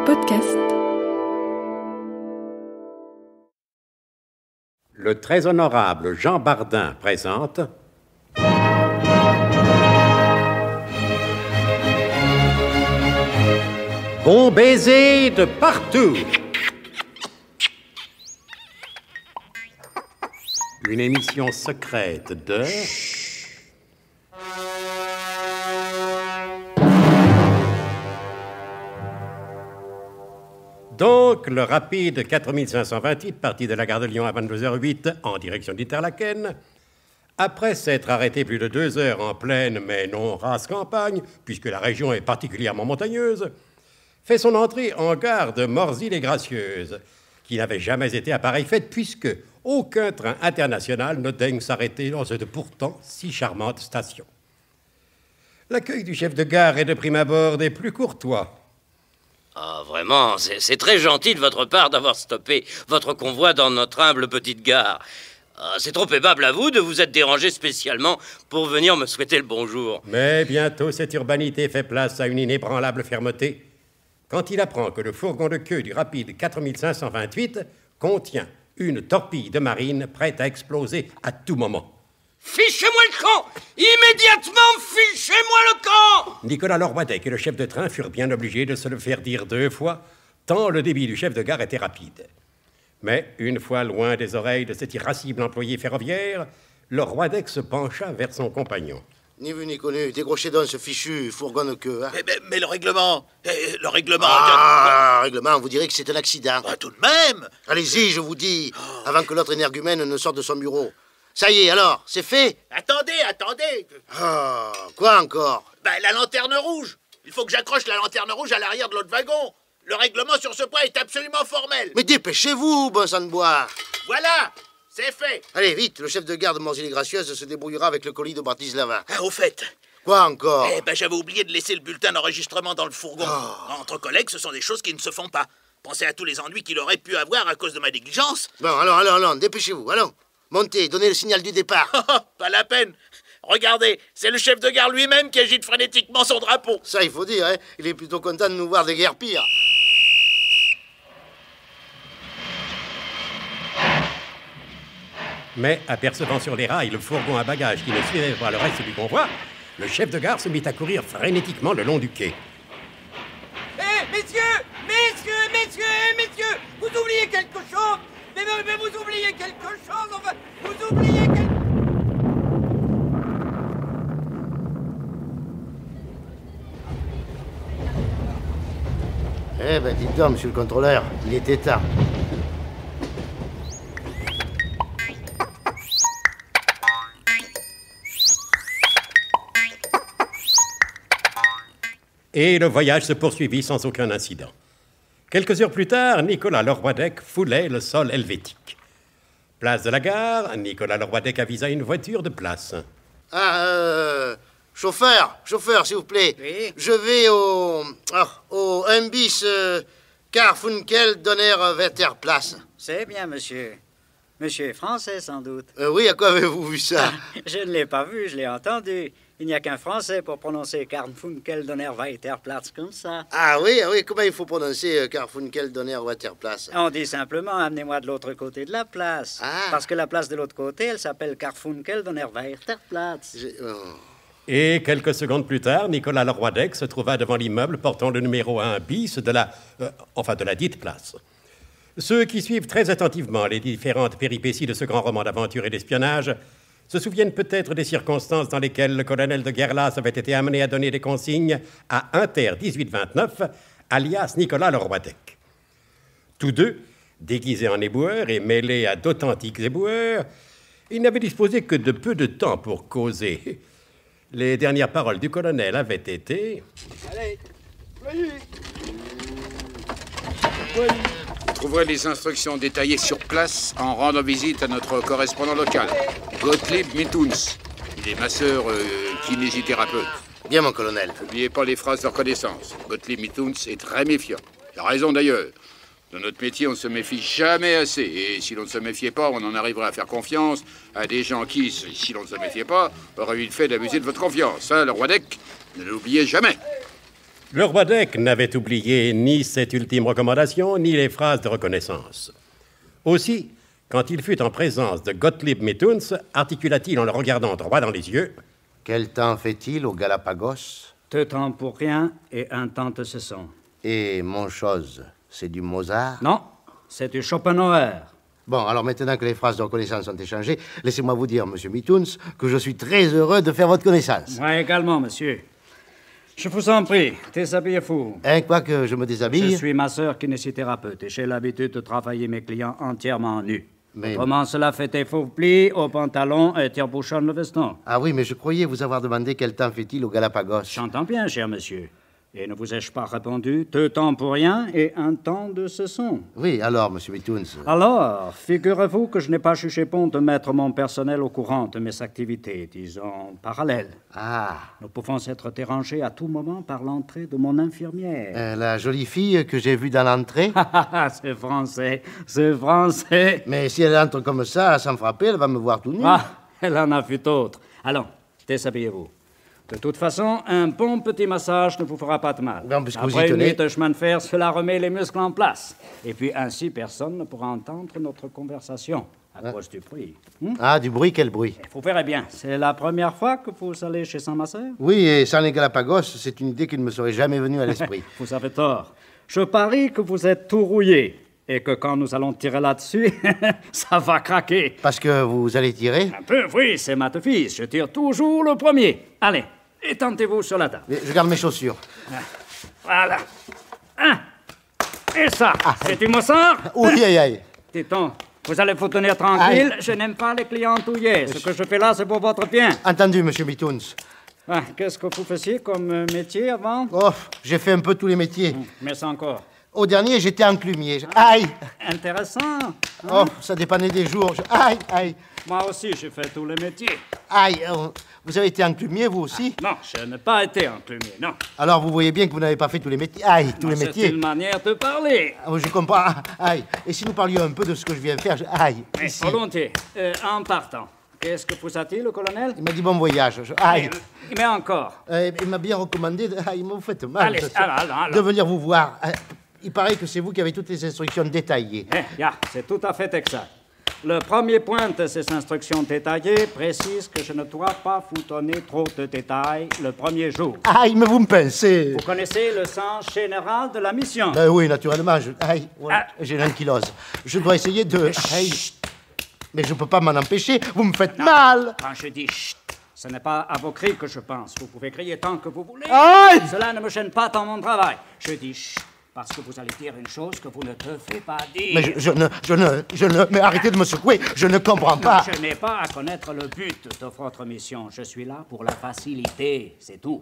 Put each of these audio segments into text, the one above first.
Podcast. Le très honorable Jean Bardin présente Bon baiser de partout. Une émission secrète de... Donc, le rapide 4528, parti de la gare de Lyon à 22h08 en direction d'Interlaken, après s'être arrêté plus de 2 heures en plaine mais non rase campagne, puisque la région est particulièrement montagneuse, fait son entrée en gare de Morzine-les-Gracieuses, qui n'avait jamais été à pareille fête, puisque aucun train international ne daigne s'arrêter dans cette pourtant si charmante station. L'accueil du chef de gare est de prime abord des plus courtois. Ah, vraiment, c'est très gentil de votre part d'avoir stoppé votre convoi dans notre humble petite gare. Ah, c'est trop aimable à vous de vous être dérangé spécialement pour venir me souhaiter le bonjour. Mais bientôt, cette urbanité fait place à une inébranlable fermeté quand il apprend que le fourgon de queue du rapide 4528 contient une torpille de marine prête à exploser à tout moment. Fichez-moi le camp! Immédiatement, fichez-moi le camp! Nicolas Lorwadec et le chef de train furent bien obligés de se le faire dire 2 fois, tant le débit du chef de gare était rapide. Mais, une fois loin des oreilles de cet irascible employé ferroviaire, Lorwadec se pencha vers son compagnon. Ni vu ni connu, décrochez donc ce fichu fourgon de queue. Hein. Mais le règlement... Le règlement... Règlement, vous direz que c'est un accident. Tout de même. Allez-y, je vous dis, avant que l'autre énergumène ne sorte de son bureau. Ça y est, alors, c'est fait? Attendez. Ah, quoi encore? La lanterne rouge. Il faut que j'accroche la lanterne rouge à l'arrière de l'autre wagon. Le règlement sur ce point est absolument formel. Mais dépêchez-vous, bon sang de bois. Voilà, c'est fait. Allez, vite, le chef de gare de Morzine-les-Gracieuses se débrouillera avec le colis de Bratislava. Au fait... Quoi encore? J'avais oublié de laisser le bulletin d'enregistrement dans le fourgon. Entre collègues, ce sont des choses qui ne se font pas. Pensez à tous les ennuis qu'il aurait pu avoir à cause de ma négligence. Bon, allons, dépêchez-vous, allons. Montez, donnez le signal du départ. Pas la peine. Regardez, c'est le chef de gare lui-même qui agite frénétiquement son drapeau. Ça, il faut dire, hein. Il est plutôt content de nous voir des guerres pires. Mais, apercevant sur les rails le fourgon à bagages qui ne suivait pas le reste du convoi, le chef de gare se mit à courir frénétiquement le long du quai. Messieurs, vous oubliez quelque chose. Mais vous oubliez quelque chose, enfin, vous oubliez quelque... Dites donc, monsieur le contrôleur, il était temps. Et le voyage se poursuivit sans aucun incident. Quelques heures plus tard, Nicolas Lorwadec foulait le sol helvétique. Place de la gare, Nicolas Lorwadec avisa une voiture de place. Chauffeur, s'il vous plaît. Oui. Je vais au 1 bis Carfunkel Donner Weterplatz. C'est bien, monsieur. Monsieur est français, sans doute. Oui, à quoi avez-vous vu ça? Je ne l'ai pas vu, je l'ai entendu. Il n'y a qu'un Français pour prononcer Carfunkel Donner Weterplatz comme ça. Ah oui, comment il faut prononcer Carfunkel Donner Weterplatz? On dit simplement, amenez-moi de l'autre côté de la place. Parce que la place de l'autre côté, elle s'appelle Carfunkel Donner Weterplatz. Et quelques secondes plus tard, Nicolas Lorwadec se trouva devant l'immeuble portant le numéro 1 bis de la dite place. Ceux qui suivent très attentivement les différentes péripéties de ce grand roman d'aventure et d'espionnage se souviennent peut-être des circonstances dans lesquelles le colonel de Guerlas avait été amené à donner des consignes à Inter 1829, alias Nicolas Lorwadec. Tous deux, déguisés en éboueurs et mêlés à d'authentiques éboueurs, ils n'avaient disposé que de peu de temps pour causer. Les dernières paroles du colonel avaient été... Allez, Vous trouverez les instructions détaillées sur place en rendant visite à notre correspondant local, Gottlieb Mithuns. Il est masseur kinésithérapeute. Bien, mon colonel. N'oubliez pas les phrases de reconnaissance. Gottlieb Mithuns est très méfiant. Il a raison d'ailleurs. Dans notre métier, on ne se méfie jamais assez. Et si l'on ne se méfiait pas, on en arriverait à faire confiance à des gens qui, si l'on ne se méfiait pas, auraient eu le fait d'abuser de votre confiance. Hein, Lorwadec, ne l'oubliez jamais. Le roi d'Eck n'avait oublié ni cette ultime recommandation, ni les phrases de reconnaissance. Aussi, quand il fut en présence de Gottlieb Mithuns, articula-t-il en le regardant droit dans les yeux. « Quel temps fait-il aux Galapagos ?»« 2 temps pour rien et 1 temps de saison. »« Et mon chose, c'est du Mozart ?»« Non, c'est du Schopenhauer. » Bon, alors maintenant que les phrases de reconnaissance sont échangées, laissez-moi vous dire, monsieur Mithuns, que je suis très heureux de faire votre connaissance. Moi également, monsieur. Je vous en prie, déshabillez-vous. Quoi que je me déshabille... Je suis masseur kinésithérapeute et j'ai l'habitude de travailler mes clients entièrement nus. Mais... Autrement, cela fait des faux plis au pantalon et tire-bouchonne le veston. Ah oui, mais je croyais vous avoir demandé quel temps fait-il aux Galapagos. J'entends bien, cher monsieur. Et ne vous ai-je pas répondu 2 temps pour rien et 1 temps de saison? Oui, alors, monsieur Mithuns... Alors, figurez-vous que je n'ai pas jugé bon de mettre mon personnel au courant de mes activités, disons, parallèles. Ah. Nous pouvons être dérangés à tout moment par l'entrée de mon infirmière. La jolie fille que j'ai vue dans l'entrée? C'est français, c'est français. Mais si elle entre comme ça, sans frapper, elle va me voir tout nu. Ah, elle en a vu d'autres. Allons, déshabillez-vous. De toute façon, un bon petit massage ne vous fera pas de mal. Non, puisque vous y Après une tenez. nuit de chemin de fer, cela remet les muscles en place. Et puis ainsi, personne ne pourra entendre notre conversation à cause du bruit. Ah, du bruit, quel bruit? Vous verrez bien, c'est la première fois que vous allez chez un masseur? Oui, et sans les Galapagos, c'est une idée qui ne me serait jamais venue à l'esprit. Vous avez tort. Je parie que vous êtes tout rouillé. Et que quand nous allons tirer là-dessus, ça va craquer. Parce que vous allez tirer? Un peu, oui, c'est ma devise. Je tire toujours le premier. Allez, étendez-vous sur la table. Je garde mes chaussures. Voilà. Et ça, c'est du Mossard? Oui, aïe, aïe. Dites-donc, vous allez vous tenir tranquille. Aïe. Je n'aime pas les clients touillés. Ce que je fais là, c'est pour votre bien. Entendu, monsieur Mithuns. Qu'est-ce que vous faisiez comme métier avant? Oh, j'ai fait un peu tous les métiers. Mais c'est encore. Au dernier, j'étais enclumier. Aïe! Intéressant. Oh, ça dépendait des jours. Aïe, aïe. Moi aussi, j'ai fait tous les métiers. Aïe, vous avez été enclumier, vous aussi? Non, je n'ai pas été enclumier, non. Alors, vous voyez bien que vous n'avez pas fait tous les métiers. Aïe, tous les métiers. C'est une manière de parler. Je comprends. Aïe. Et si nous parlions un peu de ce que je viens faire? Aïe, Mais ici. volontiers. En partant, qu'est-ce que vous a-t-il, le colonel? Il m'a dit bon voyage. Aïe. Mais encore. Il m'a bien recommandé... Aïe, vous faites mal. Allez, alors. De venir vous voir. Il paraît que c'est vous qui avez toutes les instructions détaillées. C'est tout à fait exact. Le premier point de ces instructions détaillées précise que je ne dois pas vous donner trop de détails le premier jour. Aïe, mais vous me pincez. Vous connaissez le sens général de la mission? Oui, naturellement. Aïe, j'ai l'ankylose. Je dois essayer de... Aïe. Mais je ne peux pas m'en empêcher. Vous me faites mal. Quand je dis chut, ce n'est pas à vos cris que je pense. Vous pouvez crier tant que vous voulez. Aïe. Cela ne me gêne pas dans mon travail. Je dis chut. Parce que vous allez dire une chose que vous ne devez pas dire. Mais je ne... Mais arrêtez de me secouer, je ne comprends pas. Je n'ai pas à connaître le but de votre mission. Je suis là pour la faciliter, c'est tout.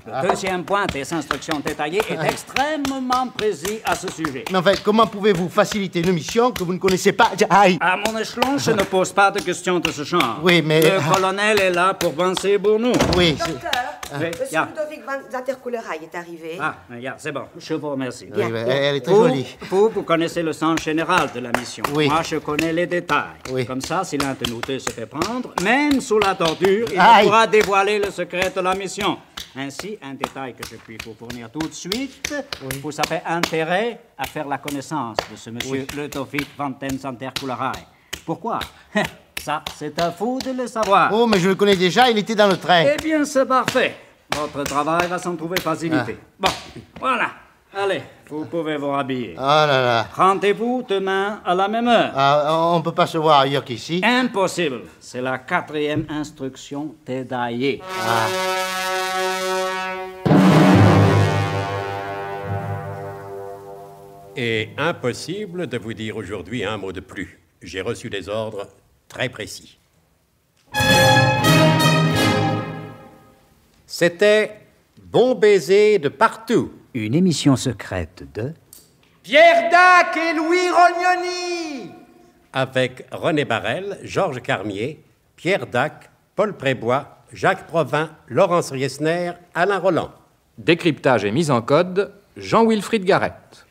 Le deuxième point des instructions détaillées est extrêmement précis à ce sujet. Mais enfin, comment pouvez-vous faciliter une mission que vous ne connaissez pas? Aïe. À mon échelon, je ne pose pas de questions de ce genre. Oui, mais... Le colonel est là pour penser pour nous. Oui, Docteur, Monsieur Ludovic van Zatterkoelerij est arrivé. C'est bon, je vous remercie. oui, elle est très jolie. Vous connaissez le sens général de la mission. Oui. Moi, je connais les détails. Oui. Comme ça, si l'un de nous deux se fait prendre, même sous la torture, il Aïe. pourra dévoiler le secret de la mission. Ainsi, un détail que je puis vous fournir tout de suite, vous avez intérêt à faire la connaissance de ce monsieur Ludovic van Zatterkoelerij. Pourquoi? Ça, c'est à vous de le savoir. Oh, mais je le connais déjà, il était dans le train. Eh bien, c'est parfait. Votre travail va s'en trouver facilité. Bon, voilà. Allez, vous pouvez vous rhabiller. Oh là là. Rendez-vous demain à la même heure. On ne peut pas se voir ailleurs qu'ici. Impossible. C'est la 4e instruction détaillée. Et impossible de vous dire aujourd'hui un mot de plus. J'ai reçu des ordres très précis. C'était Bon baiser de partout. Une émission secrète de... Pierre Dac et Louis Rognoni. Avec René Barrel, Georges Carmier, Pierre Dac, Paul Prébois, Jacques Provin, Laurence Riesner, Alain Roland. Décryptage et mise en code, Jean-Wilfried Garrett.